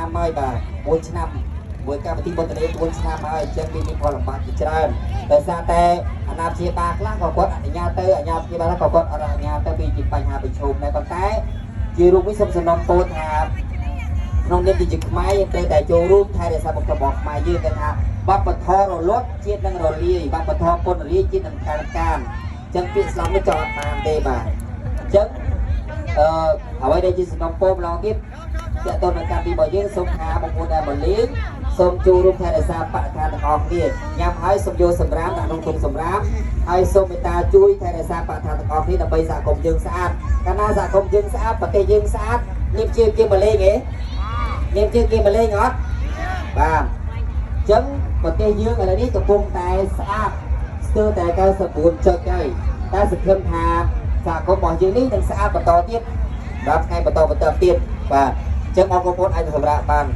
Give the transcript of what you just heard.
ឆ្នាំហើយបាទ4ឆ្នាំមួយកម្មវិធីបុតលេ4ឆ្នាំហើយចឹងវាមានផលលំបាកជាច្រើនដោយសារតែអាណាព្យាបាលខ្លះក៏គាត់អនុញ្ញាតទៅអាញាព្យាបាលក៏គាត់អត់អនុញ្ញាតទៅវាជាបញ្ហាប្រឈមដែរប៉ុន្តែជារូបនេះសូមសំណូមពរថាក្នុងនាមជាខ្មែរយើងត្រូវតែចូលរួមថែរក្សាបុព្វបុរសខ្មែរយើងគេថាបព្វធម៌រលត់ជាតិនឹងរលាយបព្វធម៌ពុនរលាយជាតិនឹងកានចឹងពាក្យស្លោកនេះចង់អត់បានទេបាទចឹងអ្វីដែលជាសំណូមពរម្ដងទៀតតើតើនៅកម្មវិធីរបស់យើងសូមថាបងប្អូនដែលមកលេងសូមចូលរួមថែរក្សាបរិស្ថានទាំងអស់គ្នាញ៉ាំហើយសូមយកសម្រាមដាក់ក្នុងធុងសម្រាមហើយសូមមេត្តាជួយថែរក្សាបរិស្ថានទាំងអស់គ្នាដើម្បីសហគមន៍យើងស្អាតកាលណាសហគមន៍យើងស្អាតប្រទេសយើងស្អាតនេះជាមកលេងហ៎នេះជាមកលេងអត់បាទអញ្ចឹងប្រទេសយើងឥឡូវនេះកំពុងតែស្អាតស្ទើរតែ99ចុចហើយតែសង្ឃឹមថាសហគមន៍របស់យើងនេះនឹងស្អាតបន្តទៀតដល់ថ្ងៃបន្តទៀតបាទអញ្ចឹងបងប្អូនអាចសម្រាប់បាន